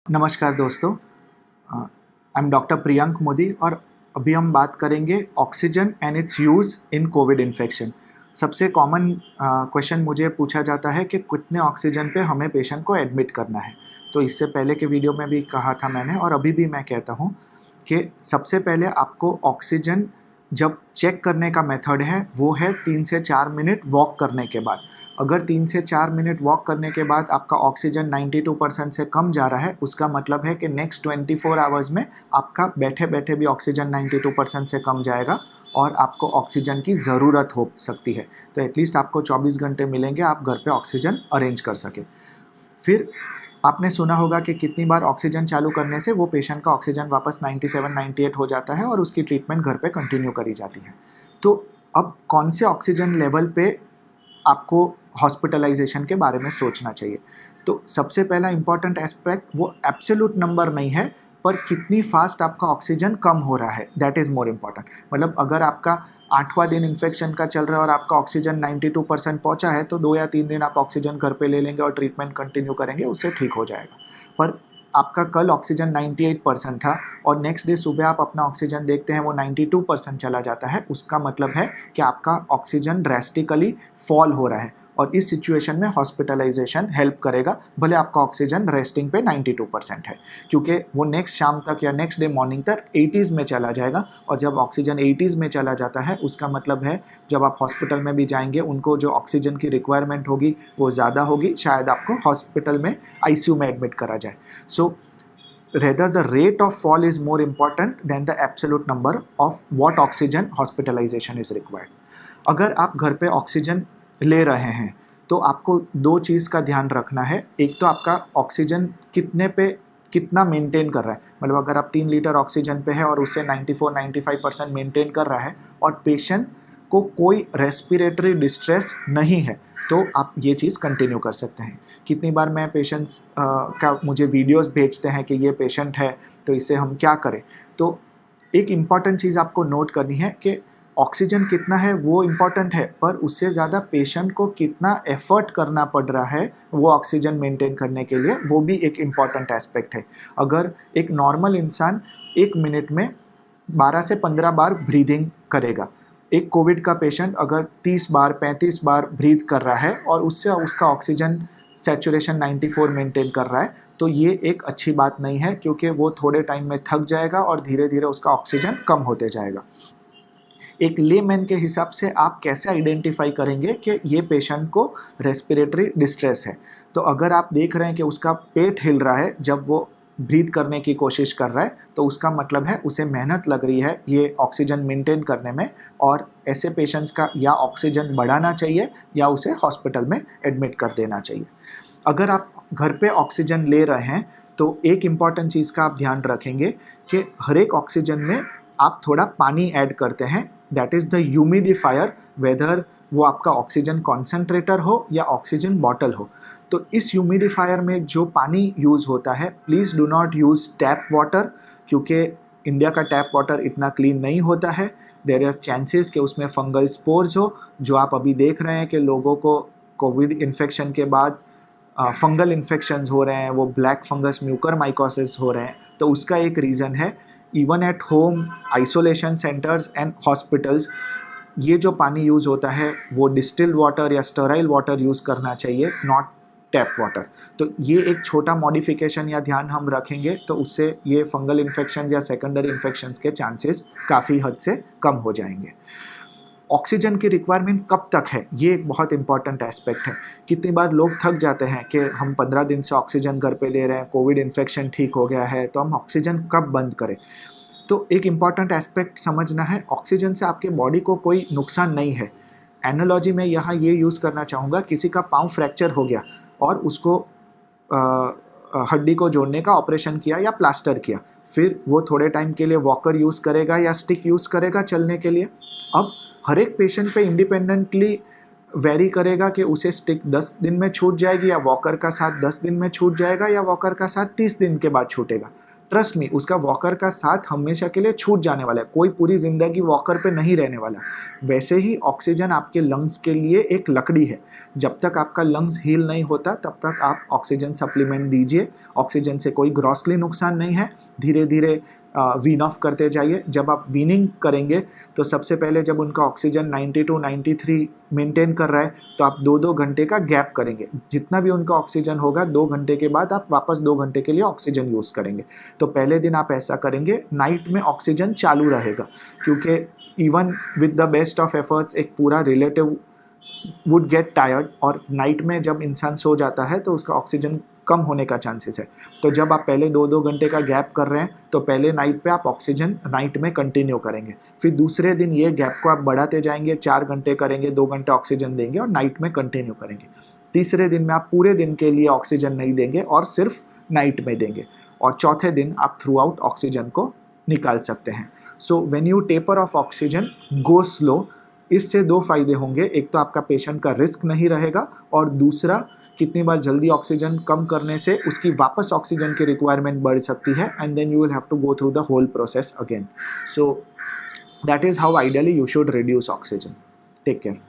नमस्कार दोस्तों, I am doctor Priyank Modi और अभी हम बात करेंगे oxygen and it's use in Covid infection. सबसे कॉमन क्वेश्चन मुझे पूछा जाता है कि कितने ऑक्सीजन पे हमें पेशेंट को एडमिट करना है। तो इससे पहले के वीडियो में भी कहा था मैंने और अभी भी मैं कहता हूँ कि सबसे पहले आपको ऑक्सीजन जब चेक करने का मेथड है वो है 3 से 4 मिनट वॉक करने के बाद। अगर 3 से 4 मिनट वॉक करने के बाद आपका ऑक्सीजन 92% से कम जा रहा है, उसका मतलब है कि नेक्स्ट 24 आवर्स में आपका बैठे बैठे भी ऑक्सीजन 92% से कम जाएगा और आपको ऑक्सीजन की ज़रूरत हो सकती है। तो एटलीस्ट आपको 24 घंटे मिलेंगे आप घर पे ऑक्सीजन अरेंज कर सकें। फिर आपने सुना होगा कि कितनी बार ऑक्सीजन चालू करने से वो पेशेंट का ऑक्सीजन वापस 97-98 हो जाता है और उसकी ट्रीटमेंट घर पे कंटिन्यू करी जाती है। तो अब कौन से ऑक्सीजन लेवल पे आपको हॉस्पिटलाइजेशन के बारे में सोचना चाहिए। तो सबसे पहला इंपॉर्टेंट एस्पेक्ट वो एब्सोल्यूट नंबर नहीं है, पर कितनी फास्ट आपका ऑक्सीजन कम हो रहा है, दैट इज़ मोर इम्पॉर्टेंट। मतलब अगर आपका 8वां दिन इन्फेक्शन का चल रहा है और आपका ऑक्सीजन 92% पहुंचा है, तो 2 या 3 दिन आप ऑक्सीजन घर पे ले लेंगे और ट्रीटमेंट कंटिन्यू करेंगे, उससे ठीक हो जाएगा। पर आपका कल ऑक्सीजन 98% था और नेक्स्ट डे सुबह आप अपना ऑक्सीजन देखते हैं वो 92% चला जाता है, उसका मतलब है कि आपका ऑक्सीजन ड्रेस्टिकली फॉल हो रहा है और इस सिचुएशन में हॉस्पिटलाइजेशन हेल्प करेगा, भले आपका ऑक्सीजन रेस्टिंग पे 92% है, क्योंकि वो नेक्स्ट शाम तक या नेक्स्ट डे मॉर्निंग तक 80s में चला जाएगा और जब ऑक्सीजन 80s में चला जाता है उसका मतलब है जब आप हॉस्पिटल में भी जाएंगे उनको जो ऑक्सीजन की रिक्वायरमेंट होगी वो ज़्यादा होगी, शायद आपको हॉस्पिटल में ICU में एडमिट करा जाए। सो rather the rate of fall is more important than the absolute number of what oxygen hospitalization is required. अगर आप घर पे ऑक्सीजन ले रहे हैं तो आपको दो चीज़ का ध्यान रखना है। एक तो आपका ऑक्सीजन कितने पे कितना मेंटेन कर रहा है, मतलब अगर आप 3 लीटर ऑक्सीजन पे है और उससे 94-95% मेंटेन कर रहा है और पेशेंट को कोई रेस्पिरेटरी डिस्ट्रेस नहीं है, तो आप ये चीज़ कंटिन्यू कर सकते हैं। कितनी बार मैं पेशेंट्स का मुझे वीडियोस भेजते हैं कि ये पेशेंट है तो इसे हम क्या करें। तो एक इम्पॉर्टेंट चीज़ आपको नोट करनी है कि ऑक्सीजन कितना है वो इम्पॉर्टेंट है, पर उससे ज़्यादा पेशेंट को कितना एफर्ट करना पड़ रहा है वो ऑक्सीजन मेंटेन करने के लिए, वो भी एक इम्पॉर्टेंट एस्पेक्ट है। अगर एक नॉर्मल इंसान 1 मिनट में 12 से 15 बार ब्रीदिंग करेगा, एक कोविड का पेशेंट अगर 30 बार 35 बार ब्रीथ कर रहा है और उससे उसका ऑक्सीजन सैचुरेशन 94 मेंटेन कर रहा है, तो ये एक अच्छी बात नहीं है, क्योंकि वो थोड़े टाइम में थक जाएगा और धीरे धीरे उसका ऑक्सीजन कम होते जाएगा। एक लेमैन के हिसाब से आप कैसे आइडेंटिफाई करेंगे कि ये पेशेंट को रेस्पिरेटरी डिस्ट्रेस है। तो अगर आप देख रहे हैं कि उसका पेट हिल रहा है जब वो ब्रीथ करने की कोशिश कर रहा है, तो उसका मतलब है उसे मेहनत लग रही है ये ऑक्सीजन मेंटेन करने में, और ऐसे पेशेंट्स का या ऑक्सीजन बढ़ाना चाहिए या उसे हॉस्पिटल में एडमिट कर देना चाहिए। अगर आप घर पे ऑक्सीजन ले रहे हैं तो एक इम्पॉर्टेंट चीज़ का आप ध्यान रखेंगे कि हर एक ऑक्सीजन में आप थोड़ा पानी ऐड करते हैं, that is the humidifier, whether वो आपका ऑक्सीजन कॉन्सेंट्रेटर हो या ऑक्सीजन बॉटल हो। तो इस ह्यूमिडिफायर में जो पानी यूज़ होता है, please do not use tap water, क्योंकि इंडिया का टैप वाटर इतना क्लीन नहीं होता है। देयर आर चांसेस कि उसमें फंगल स्पोर्स हो, जो आप अभी देख रहे हैं कि लोगों को कोविड इन्फेक्शन के बाद फंगल इन्फेक्शंस हो रहे हैं, वो ब्लैक फंगस म्यूकरमाइकोसिस हो रहे हैं। तो उसका एक रीज़न है, even at home, isolation centres and hospitals, ये जो पानी यूज़ होता है वो डिस्टिल्ड वाटर या स्टराइल वाटर यूज़ करना चाहिए, नॉट टैप वाटर। तो ये एक छोटा मॉडिफिकेशन या ध्यान हम रखेंगे तो उससे ये फंगल इन्फेक्शन या सेकेंडरी इन्फेक्शंस के चांसेस काफ़ी हद से कम हो जाएंगे। ऑक्सीजन की रिक्वायरमेंट कब तक है, ये एक बहुत इंपॉर्टेंट एस्पेक्ट है। कितनी बार लोग थक जाते हैं कि हम 15 दिन से ऑक्सीजन घर पे ले रहे हैं, कोविड इन्फेक्शन ठीक हो गया है, तो हम ऑक्सीजन कब बंद करें। तो एक इम्पॉर्टेंट एस्पेक्ट समझना है, ऑक्सीजन से आपके बॉडी को कोई नुकसान नहीं है। एनालॉजी में यहाँ ये यूज़ करना चाहूँगा, किसी का पाँव फ्रैक्चर हो गया और उसको हड्डी को जोड़ने का ऑपरेशन किया या प्लास्टर किया, फिर वो थोड़े टाइम के लिए वॉकर यूज़ करेगा या स्टिक यूज़ करेगा चलने के लिए। अब हर एक पेशेंट पे इंडिपेंडेंटली वेरी करेगा कि उसे स्टिक 10 दिन में छूट जाएगी या वॉकर का साथ 10 दिन में छूट जाएगा या वॉकर का साथ 30 दिन के बाद छूटेगा। ट्रस्ट मी, उसका वॉकर का साथ हमेशा के लिए छूट जाने वाला है, कोई पूरी ज़िंदगी वॉकर पे नहीं रहने वाला। वैसे ही ऑक्सीजन आपके लंग्स के लिए एक लकड़ी है, जब तक आपका लंग्स हील नहीं होता तब तक आप ऑक्सीजन सप्लीमेंट दीजिए। ऑक्सीजन से कोई ग्रॉसली नुकसान नहीं है, धीरे धीरे वीन ऑफ करते जाइए। जब आप वीनिंग करेंगे तो सबसे पहले जब उनका ऑक्सीजन 90 to 93 मेंटेन कर रहा है तो आप 2-2 घंटे का गैप करेंगे। जितना भी उनका ऑक्सीजन होगा 2 घंटे के बाद आप वापस 2 घंटे के लिए ऑक्सीजन यूज़ करेंगे। तो पहले दिन आप ऐसा करेंगे, नाइट में ऑक्सीजन चालू रहेगा, क्योंकि even with the best of efforts एक पूरा रिलेटिव वुड गेट टायर्ड, और नाइट में जब इंसान सो जाता है तो उसका ऑक्सीजन कम होने का चांसेस है। तो जब आप पहले 2-2 घंटे का गैप कर रहे हैं तो पहले नाइट पे आप ऑक्सीजन नाइट में कंटिन्यू करेंगे, फिर दूसरे दिन ये गैप को आप बढ़ाते जाएंगे, 4 घंटे करेंगे, 2 घंटे ऑक्सीजन देंगे और नाइट में कंटिन्यू करेंगे। तीसरे दिन में आप पूरे दिन के लिए ऑक्सीजन नहीं देंगे और सिर्फ नाइट में देंगे, और चौथे दिन आप थ्रू आउट ऑक्सीजन को निकाल सकते हैं। So when you taper of oxygen, go slow. इससे 2 फायदे होंगे, एक तो आपका पेशेंट का रिस्क नहीं रहेगा, और दूसरा कितनी बार जल्दी ऑक्सीजन कम करने से उसकी वापस ऑक्सीजन की रिक्वायरमेंट बढ़ सकती है, and then you will have to go through the whole process again. So that is how ideally you should reduce oxygen. Take care.